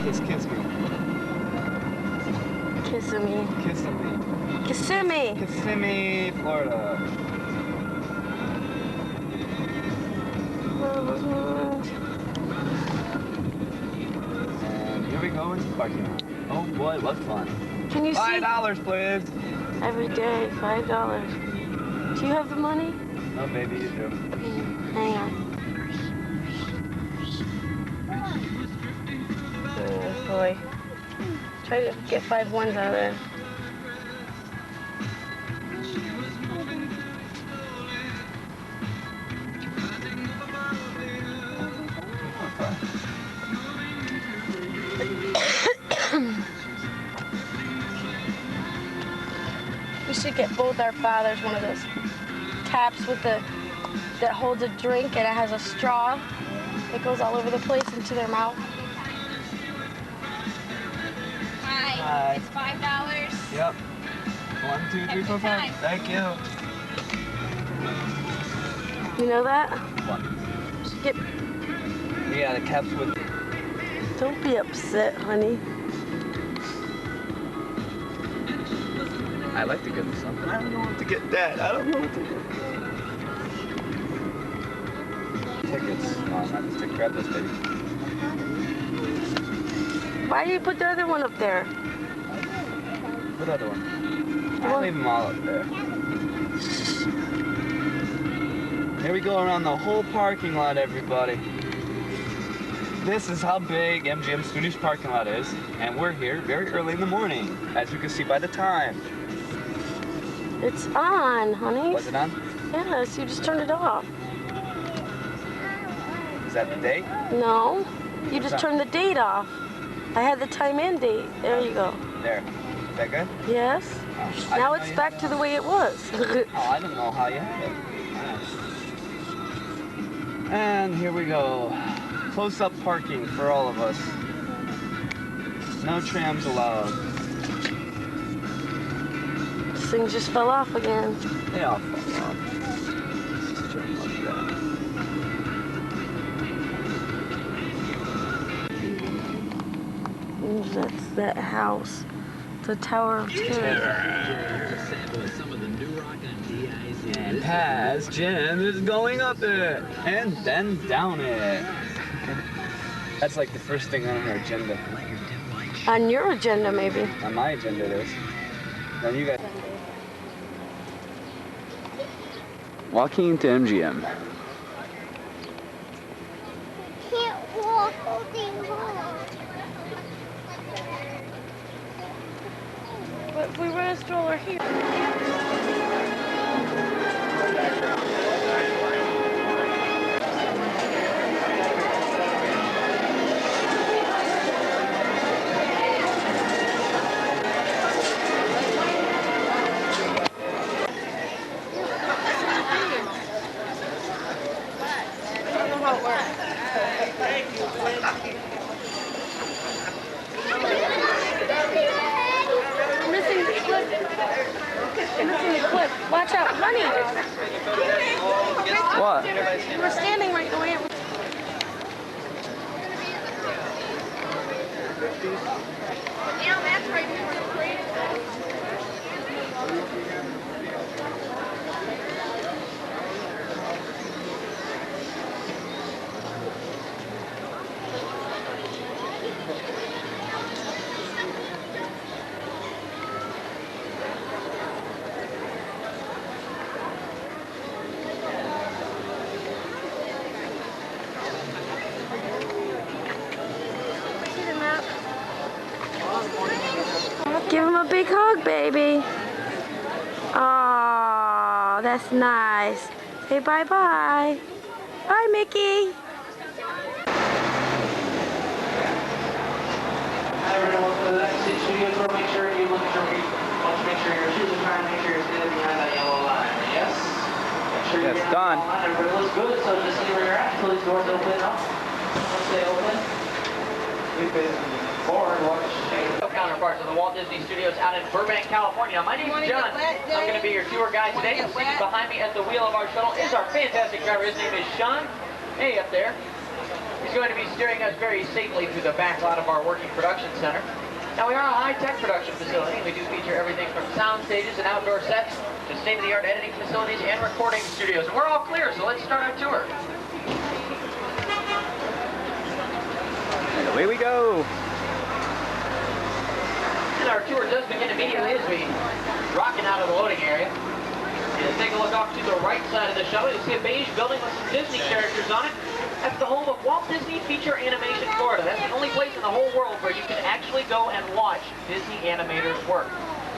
Kiss me. Kissimmee. Kissimmee. Kissimmee. Kissimmee, Florida. And here we go into the parking lot. Oh boy, what fun. Can you see? $5, please. Every day, $5. Do you have the money? No, baby, you do. Hang on. Oh boy. Try to get 5 ones out of there. We should get both our fathers one of those caps with that holds a drink and it has a straw that goes all over the place into their mouth. Hi. It's $5. Yep. 1, 2, 3, 4, 5. Thank you. You know that? What? Should get... Yeah, the caps with... Don't be upset, honey. I'd like to get him something. I don't know what to get Dad. I don't know what to get. Tickets. Oh, not the ticket. Grab this, baby. Why do you put the other one up there? What other one? I'll leave them all up there. Here we go around the whole parking lot, everybody. This is how big MGM Studios parking lot is, and we're here very early in the morning, as you can see by the time. It's on, honey. Was it on? Yes, you just turned it off. Is that the date? No, you just turned the date off. I had the time and date. There you go. There. Is that good? Yes. Oh, now it's back to the way it was. Oh, I didn't know how you had it. And here we go. Close-up parking for all of us. No trams allowed. This thing just fell off again. They all fall off. Just jump like that. That's that house. The Tower of Terror. And Paz Jim is going up it and then down it. That's like the first thing on her agenda. On your agenda, maybe. On my agenda, it is. Then you guys. Walking into MGM. Can't walk holding on. But if we run a stroller here. Watch out, honey! What? We're standing right the way it was. Yeah, that's right. Give him a big hug, baby. Oh, that's nice. Say bye-bye. Bye, Mickey. Make sure you look at your feet. Once make sure your shoes are trying to make sure you're standing behind that yellow line. Yes? Make sure you're That's done. Everybody looks good, so just stay where you're at until these doors open up. Once they open, we facing forward, watch. Counterparts of the Walt Disney Studios out in Burbank, California. My name is John. I'm going to be your tour guide today. Sitting behind me at the wheel of our shuttle is our fantastic driver. His name is Sean. Hey, up there. He's going to be steering us very safely through the back lot of our working production center. Now, we are a high-tech production facility. We do feature everything from sound stages and outdoor sets to state-of-the-art editing facilities and recording studios. And we're all clear, so let's start our tour. And away we go. And our tour does begin immediately as we rocket out of the loading area. And take a look off to the right side of the shuttle. You'll see a beige building with some Disney characters on it. That's the home of Walt Disney Feature Animation Florida. That's the only place in the whole world where you can actually go and watch Disney animators work.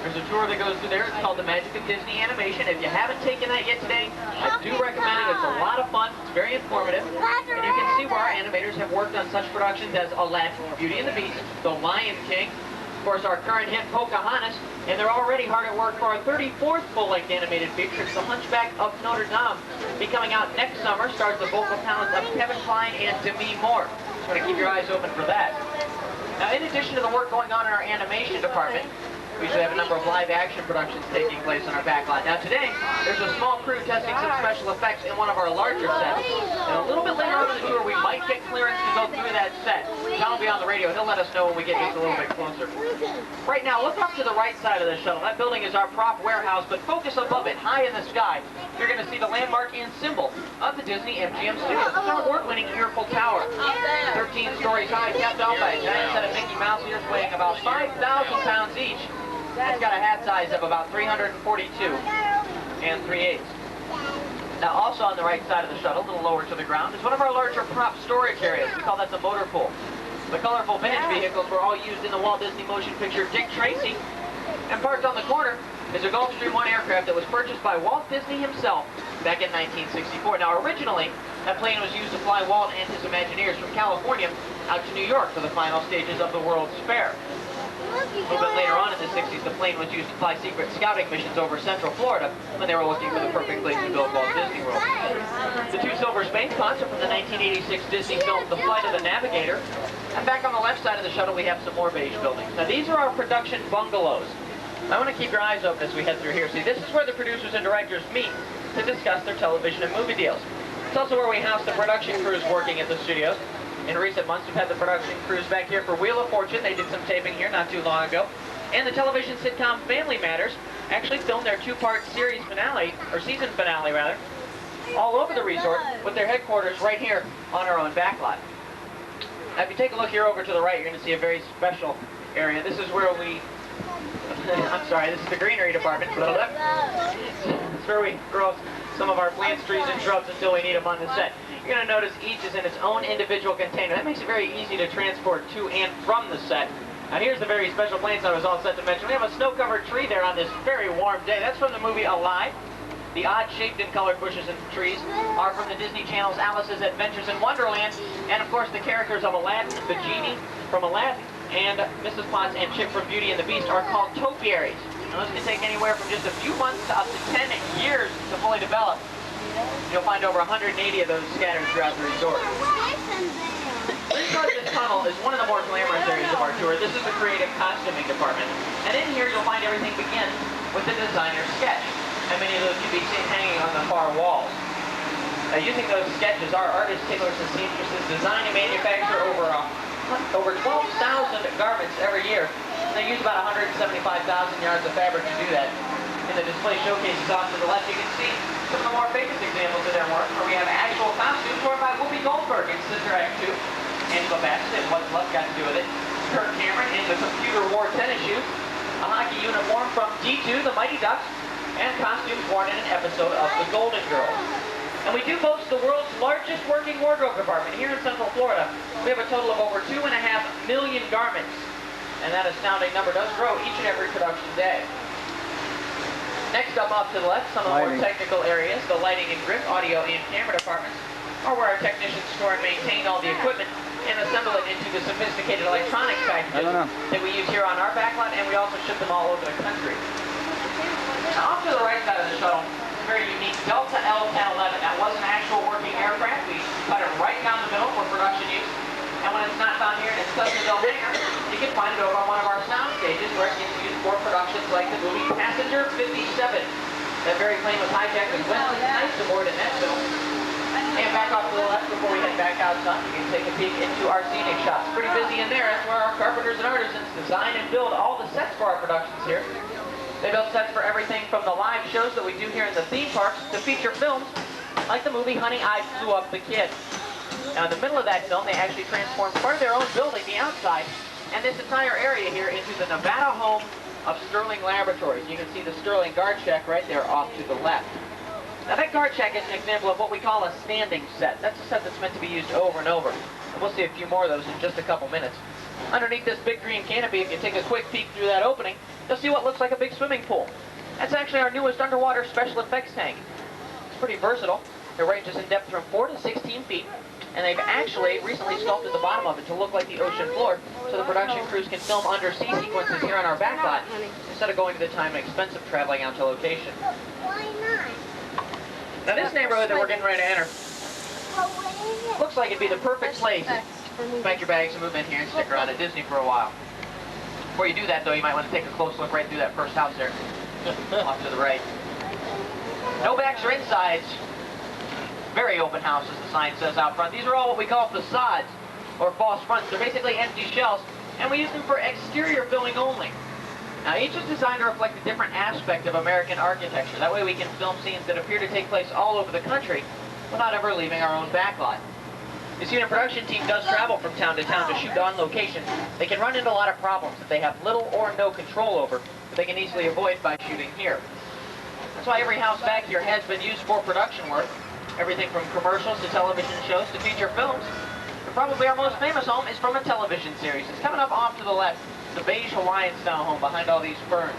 There's a tour that goes through there. It's called The Magic of Disney Animation. If you haven't taken that yet today, I do recommend it. It's a lot of fun. It's very informative. And you can see where our animators have worked on such productions as Aladdin, Beauty and the Beast, The Lion King, of course, our current hit, Pocahontas, and they're already hard at work for our 34th full-length animated feature. It's The Hunchback of Notre Dame. Be coming out next summer. Stars the vocal talents of Kevin Kline and Demi Moore. Just want to keep your eyes open for that. Now, in addition to the work going on in our animation department, we usually have a number of live-action productions taking place on our backlot. Now today, there's a small crew testing some special effects in one of our larger sets. And a little bit later on in the tour, we might get clearance to go through that set. John will be on the radio. He'll let us know when we get just a little bit closer. Right now, look up to the right side of the shuttle. That building is our prop warehouse, but focus above it, high in the sky. You're going to see the landmark and symbol of the Disney MGM Studios. It's an award-winning Earful Tower. 13 stories high, capped off by a giant set of Mickey Mouse ears weighing about 5,000 pounds each. It's got a hat size of about 342 and 3/8. Now also on the right side of the shuttle, a little lower to the ground, is one of our larger prop storage areas. We call that the motor pool. The colorful vintage vehicles were all used in the Walt Disney motion picture Dick Tracy. And parked on the corner is a Gulfstream 1 aircraft that was purchased by Walt Disney himself back in 1964. Now originally, that plane was used to fly Walt and his Imagineers from California out to New York for the final stages of the World's Fair. A little bit later on in the 60s, the plane was used to fly secret scouting missions over Central Florida when they were looking for the perfect place to build Walt Disney World. The two silver space pods are from the 1986 Disney film The Flight of the Navigator. And back on the left side of the shuttle, we have some more beige buildings. Now these are our production bungalows. I want to keep your eyes open as we head through here. See, this is where the producers and directors meet to discuss their television and movie deals. It's also where we house the production crews working at the studios. In recent months, we've had the production crews back here for Wheel of Fortune. They did some taping here not too long ago. And the television sitcom Family Matters actually filmed their two-part series finale, or season finale rather, all over the resort with their headquarters right here on our own backlot. Now, if you take a look here over to the right, you're going to see a very special area. This is where we, I'm sorry, this is the greenery department. This is where we grow some of our plants, trees, and shrubs until we need them on the set. You're going to notice each is in its own individual container. That makes it very easy to transport to and from the set. Now here's the very special plants I was all set to mention. We have a snow-covered tree there on this very warm day. That's from the movie Alive. The odd-shaped and colored bushes and trees are from the Disney Channel's Alice's Adventures in Wonderland. And of course the characters of Aladdin, the genie from Aladdin, and Mrs. Potts and Chip from Beauty and the Beast are called topiaries. Now, those can take anywhere from just a few months to up to 10 years to fully develop. You'll find over 180 of those scattered throughout the resort. Inside this tunnel is one of the more glamorous areas of our tour. This is the creative costuming department. And in here you'll find everything begin with the designer sketch. And many of those can be seen hanging on the far walls. Using those sketches, our artists, tailors, and seamstresses design and manufacture over 12,000 garments every year. And they use about 175,000 yards of fabric to do that. In the display showcases off to the left, you can see some of the more famous examples of their work, where we have actual costumes worn by Whoopi Goldberg in Sister Act 2, Angela Bassett and What's Love Got to Do with It, Kirk Cameron in the computer wore tennis shoes, a hockey uniform from D2, the Mighty Ducks, and costumes worn in an episode of The Golden Girls. And we do boast the world's largest working wardrobe department here in Central Florida. We have a total of over 2.5 million garments, and that astounding number does grow each and every production day. Next up off to the left, some of the more technical areas, the lighting and grip, audio and camera departments, are where our technicians store and maintain all the equipment and assemble it into the sophisticated electronics packages that we use here on our backlot, and we also ship them all over the country. Now off to the right side of the shuttle, a very unique Delta L-1011. That was an actual working aircraft. We cut it right down the middle for production use. And when it's not found here in its Pleasantville hangar, you can find it over on one of our sound stages where it gets used for productions like the movie Passenger 57. That very plane was hijacked with Wesley Snipes aboard in that film. And back off to the left before we head back outside, you can take a peek into our scenic shots. Pretty busy in there. That's where our carpenters and artisans design and build all the sets for our productions here. They build sets for everything from the live shows that we do here in the theme parks to feature films like the movie Honey, I Flew Up the Kid. Now in the middle of that film, they actually transformed part of their own building, the outside, and this entire area here into the Nevada home of Sterling Laboratories. You can see the Sterling guard shack right there off to the left. Now that guard shack is an example of what we call a standing set. That's a set that's meant to be used over and over. And we'll see a few more of those in just a couple minutes. Underneath this big green canopy, if you take a quick peek through that opening, you'll see what looks like a big swimming pool. That's actually our newest underwater special effects tank. It's pretty versatile. It ranges in depth from 4 to 16 feet, and they've actually recently sculpted the bottom of it to look like the ocean floor, so the production crews can film undersea sequences here on our backlot instead of going to the time and expense of traveling out to location. Why not? Now this neighborhood that we're getting ready to enter looks like it'd be the perfect place to pack your bags and move in here and stick around at Disney for a while. Before you do that though, you might want to take a close look right through that first house there, off to the right. No backs or insides. Very open house, as the sign says out front. These are all what we call facades, or false fronts. They're basically empty shells, and we use them for exterior filming only. Now, each is designed to reflect a different aspect of American architecture. That way we can film scenes that appear to take place all over the country without ever leaving our own backlot. You see, when a production team does travel from town to shoot on location, they can run into a lot of problems that they have little or no control over, but they can easily avoid by shooting here. That's why every house back here has been used for production work. Everything from commercials to television shows to feature films. And probably our most famous home is from a television series. It's coming up off to the left, the beige Hawaiian-style home behind all these ferns.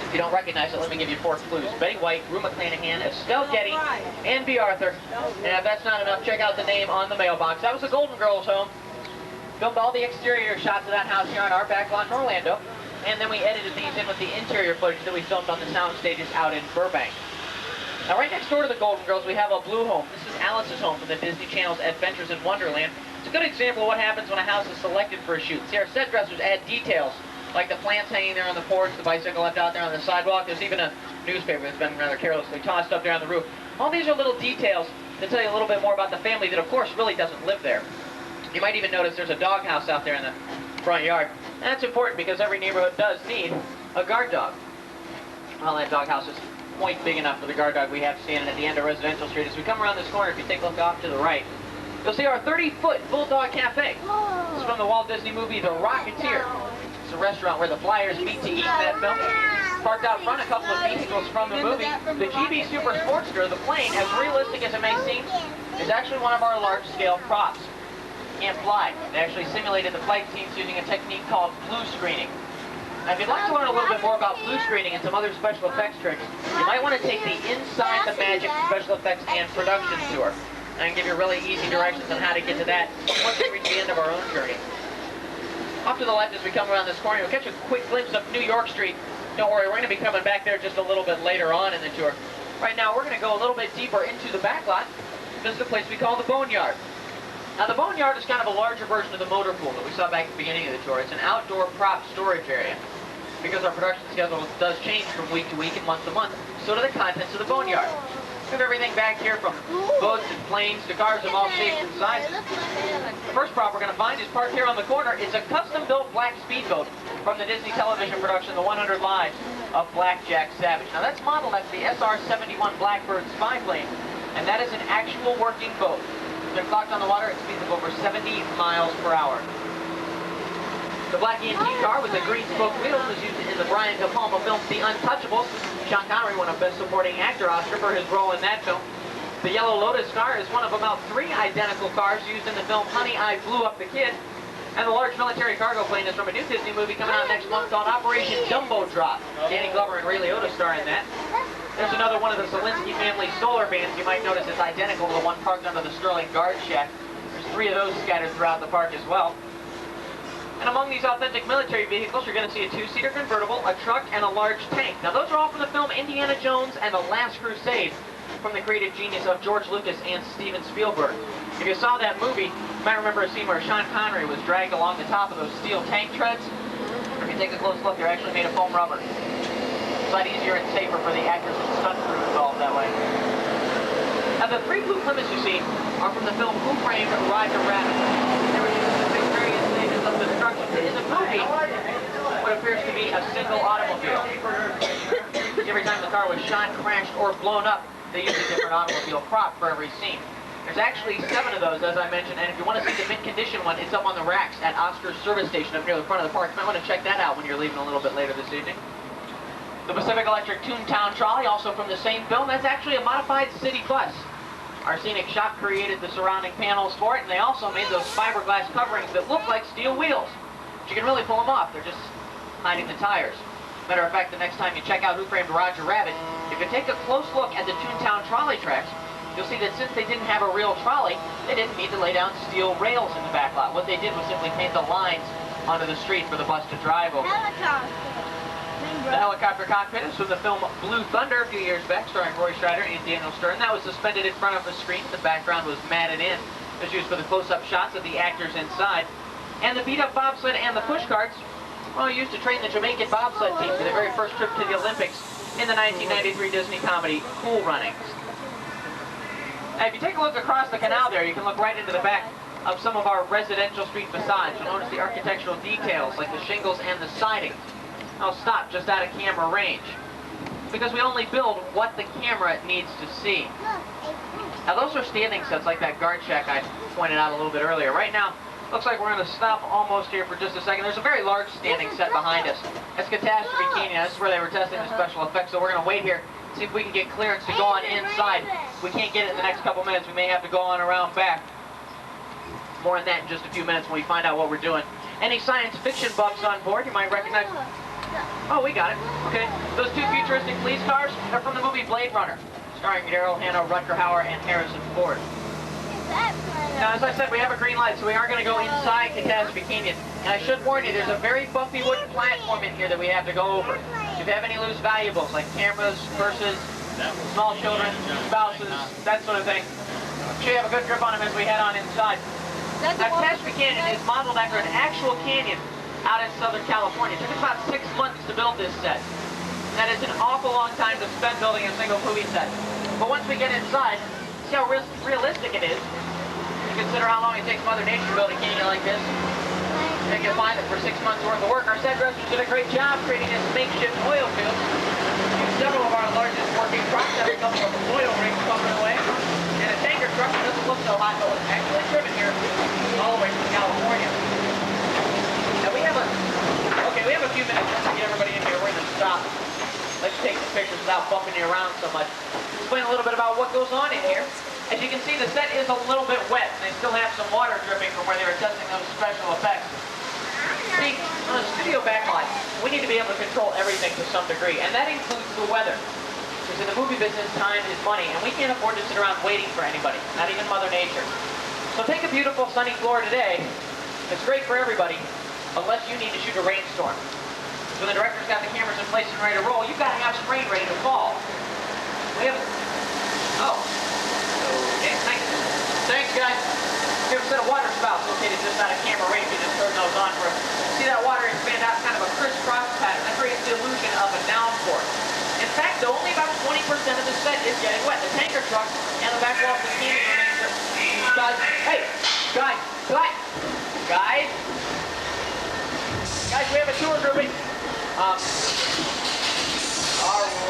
If you don't recognize it, let me give you 4 clues. Betty White, Rue McClanahan, Estelle Getty, and B. Arthur. And if that's not enough, check out the name on the mailbox. That was the Golden Girls home. Filmed all the exterior shots of that house here on our backlot in Orlando. And then we edited these in with the interior footage that we filmed on the sound stages out in Burbank. Now right next door to the Golden Girls, we have a blue home. This is Alice's home from the Disney Channel's Adventures in Wonderland. It's a good example of what happens when a house is selected for a shoot. See, our set dressers add details, like the plants hanging there on the porch, the bicycle left out there on the sidewalk. There's even a newspaper that's been rather carelessly tossed up there on the roof. All these are little details that tell you a little bit more about the family that, of course, really doesn't live there. You might even notice there's a doghouse out there in the front yard. And that's important because every neighborhood does need a guard dog. Well, that doghouse is quite big enough for the guard dog we have standing at the end of Residential Street. As we come around this corner, if you take a look off to the right, you'll see our 30-foot Bulldog Cafe. This is from the Walt Disney movie The Rocketeer. It's a restaurant where the Flyers meet to eat in that film. Parked out front, a couple of vehicles from the movie. The GB Super Sportster, the plane, as realistic as it may seem, is actually one of our large-scale props. It can't fly. They actually simulated the flight scenes using a technique called blue screening. Now, if you'd like to learn a little bit more about blue screening and some other special effects tricks, you might want to take the Inside the Magic Special Effects and Production Tour. I can give you really easy directions on how to get to that once we reach the end of our own journey. Off to the left as we come around this corner, you'll catch a quick glimpse of New York Street. Don't worry, we're going to be coming back there just a little bit later on in the tour. Right now, we're going to go a little bit deeper into the backlot. This is the place we call the Boneyard. Now, the Boneyard is kind of a larger version of the motor pool that we saw back at the beginning of the tour. It's an outdoor prop storage area. Because our production schedule does change from week to week and month to month, so do the contents of the Boneyard. We have everything back here from boats and planes to cars of all shapes and sizes. The first prop we're going to find is parked here on the corner. It's a custom-built black speedboat from the Disney television production, The 100 Lives of Blackjack Savage. Now that's modeled after the SR-71 Blackbird spy plane, and that is an actual working boat. It's been clocked on the water at speeds of over 70 miles per hour. The black antique car with the green spoke wheels was used in the Brian De Palma film The Untouchables. Sean Connery won a Best Supporting Actor Oscar for his role in that film. The Yellow Lotus car is one of about 3 identical cars used in the film Honey, I Flew Up the Kid. And the large military cargo plane is from a new Disney movie coming out next month called Operation Jumbo Drop. Danny Glover and Ray Liotta star in that. There's another one of the Zelinsky family solar vans you might notice is identical to the one parked under the Sterling Guard Shack. There's 3 of those scattered throughout the park as well. And among these authentic military vehicles, you're going to see a 2-seater convertible, a truck, and a large tank. Now, those are all from the film Indiana Jones and the Last Crusade, from the creative genius of George Lucas and Steven Spielberg. If you saw that movie, you might remember a scene where Sean Connery was dragged along the top of those steel tank treads. If you take a close look, they're actually made of foam rubber. It's a lot easier and safer for the actors and stunt crew involved that way. Now, the three blue Plymouths you see are from the film Who Framed Roger Rabbit. They were used in various stages of destruction. In the movie, what appears to be a single automobile. Every time the car was shot, crashed, or blown up, they used a different automobile prop for every scene. There's actually 7 of those, as I mentioned, and if you want to see the mint condition one, it's up on the racks at Oscar's service station up near the front of the park. You might want to check that out when you're leaving a little bit later this evening. The Pacific Electric Toontown Trolley, also from the same film, that's actually a modified city bus. Our scenic shop created the surrounding panels for it, and they also made those fiberglass coverings that look like steel wheels. But you can really pull them off, they're just hiding the tires. Matter of fact, the next time you check out Who Framed Roger Rabbit, if you take a close look at the Toontown trolley tracks, you'll see that since they didn't have a real trolley, they didn't need to lay down steel rails in the back lot. What they did was simply paint the lines onto the street for the bus to drive over. The helicopter cockpit is from the film Blue Thunder a few years back, starring Roy Scheider and Daniel Stern. That was suspended in front of the screen. The background was matted in. It was used for the close-up shots of the actors inside. And the beat-up bobsled and the push carts, well, used to train the Jamaican bobsled team for their very first trip to the Olympics in the 1993 Disney comedy Cool Runnings. Now, if you take a look across the canal there, you can look right into the back of some of our residential street facades. You'll notice the architectural details, like the shingles and the siding. I'll stop just out of camera range, because we only build what the camera needs to see. Now, those are standing sets like that guard shack I pointed out a little bit earlier. Right now, looks like we're going to stop almost here for just a second. There's a very large standing set behind us. That's Catastrophe Canyon. This is where they were testing the special effects, so we're going to wait here, see if we can get clearance to go on inside. If we can't get it in the next couple minutes, we may have to go on around back. More on that in just a few minutes when we find out what we're doing. Any science fiction buffs on board, you might recognize. Oh, we got it. Okay. Those 2 futuristic police cars are from the movie Blade Runner, starring Daryl Hannah, Rutger Hauer, and Harrison Ford. Now, as I said, we have a green light, so we are going to go inside Catastrophe Canyon. And I should warn you, there's a very bumpy wooden platform in here that we have to go over. If you have any loose valuables, like cameras, purses, small children, spouses, that sort of thing, make sure you have a good grip on them as we head on inside. Now, Catastrophe Canyon is modeled after an actual canyon out in Southern California. It took us about 6 months to build this set. That is an awful long time to spend building a single movie set. But once we get inside, see how realistic it is. You consider how long it takes Mother Nature to build a canyon like this. And you'll find that for 6 months worth of work, our set dressers did a great job creating this makeshift oil field. Used several of our largest working trucks, have a couple of oil rigs pumping away, and a tanker truck that doesn't look so hot, but was actually driven here all the way from California. Now we have a few minutes to get everybody in here. We're going to stop. Let's take some pictures without bumping you around so much. Explain a little bit about what goes on in here. As you can see, the set is a little bit wet, and they still have some water dripping from where they were testing those special effects. See, on a studio backlot, we need to be able to control everything to some degree, and that includes the weather. Because in the movie business, time is money, and we can't afford to sit around waiting for anybody, not even Mother Nature. So take a beautiful sunny floor today. It's great for everybody, unless you need to shoot a rainstorm. So when the director's got the cameras in place and ready to roll, you've got to have some rain ready to fall. We have okay, thanks guys. We have a set of water spouts located just out of camera range. We just turned those on for us. See that water expand out kind of a crisscross pattern. That creates the illusion of a downpour. In fact, though, only about 20% of the set is getting wet. The tanker truck and the back wall of the canyon remains. Guys, we have a tour grouping. All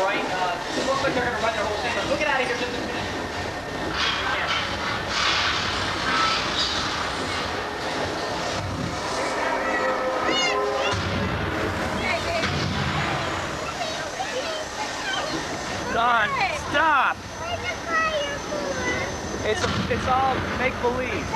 right. It looks like they're going to run their whole scene. Let's get out of here just a minute. Don, stop! It's all make-believe.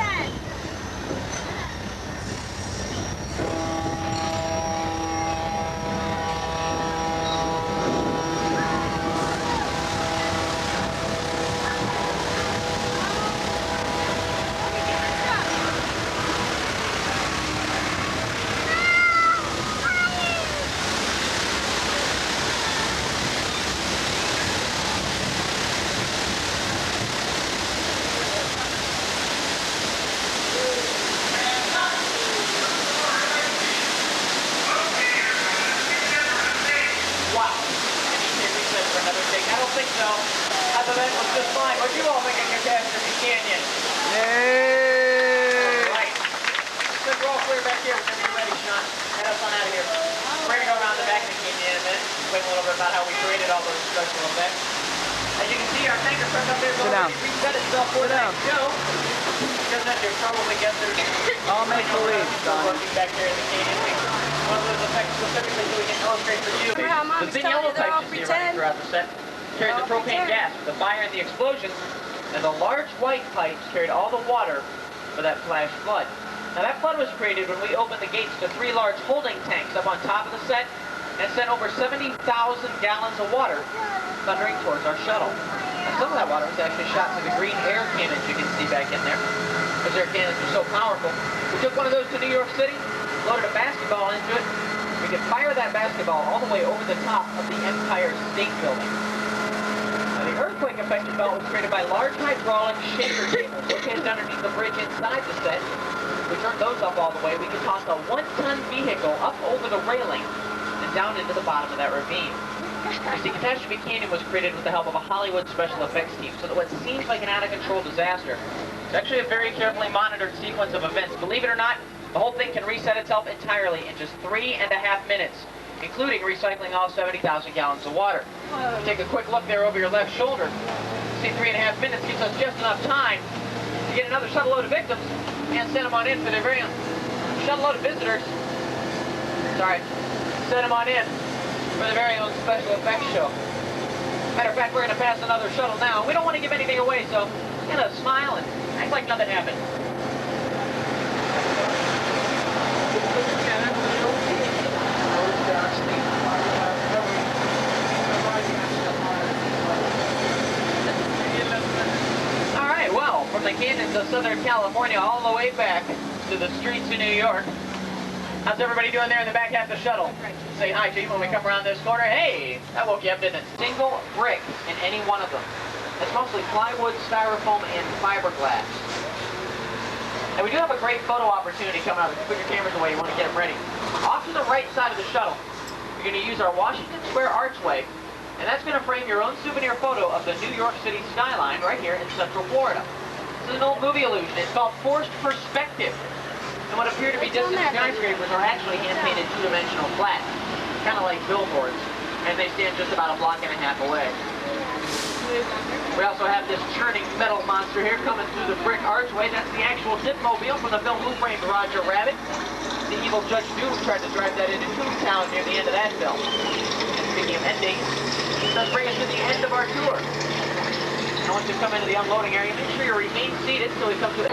last event was just fine. What you all think of your Catastrophe Canyon? Yay! Right. Since we're all clear back here, whenever you're ready, Sean, head us on out of here. We're going to go around the back of the canyon in a minute, explain a little bit about how we created all those special events. As you can see, our tanker truck up there has already reset itself for the next show. Because as you probably guessed, there's I'll make believe, Donnie. working back here in the canyon. One of those effects specifically so we can illustrate for you. Remember how Mom's The big telling yellow you they're all pipe you see running pretend? throughout the set carried the propane gas for the fire and the explosions, and the large white pipes carried all the water for that flash flood. Now that flood was created when we opened the gates to 3 large holding tanks up on top of the set and sent over 70,000 gallons of water thundering towards our shuttle. Now some of that water was actually shot to the green air cannons you can see back in there. Those air cannons are so powerful. We took one of those to New York City, loaded a basketball into it. We could fire that basketball all the way over the top of the Empire State Building. Now, the earthquake effect you felt was created by large hydraulic shaker cables located underneath the bridge inside the set. We turned those up all the way. We could toss a 1-ton vehicle up over the railing and down into the bottom of that ravine. You see, Catastrophe Canyon was created with the help of a Hollywood special effects team, so that what seems like an out-of-control disaster is actually a very carefully monitored sequence of events. Believe it or not, the whole thing can reset itself entirely in just 3.5 minutes, including recycling all 70,000 gallons of water. Take a quick look there over your left shoulder. See, 3.5 minutes gives us just enough time to get another shuttle load of victims and send them on in for their very own shuttle load of visitors. Sorry, send them on in for their very own special effects show. Matter of fact, we're going to pass another shuttle now. We don't want to give anything away, so get a smile and act like nothing happened. All right, well, from the canyons of Southern California all the way back to the streets of New York. How's everybody doing there in the back half of the shuttle? Say hi, Chief, when we come around this corner. Hey, that woke you up, didn't it? Single brick in any one of them. It's mostly plywood, styrofoam, and fiberglass. And we do have a great photo opportunity coming up. If you put your cameras away, you want to get them ready. Off to the right side of the shuttle, you're going to use our Washington Square archway, and that's going to frame your own souvenir photo of the New York City skyline right here in Central Florida. This is an old movie illusion. It's called forced perspective. And what appear to be distant skyscrapers are actually hand-painted two-dimensional flats, kind of like billboards, and they stand just about a block and a half away. We also have this churning metal monster here coming through the brick archway. That's the actual Zipmobile from the film Who Framed Roger Rabbit. The evil Judge Doom tried to drive that into Toontown near the end of that film. And speaking of ending, it does bring us to the end of our tour. And once you come into the unloading area, make sure you remain seated until we come to the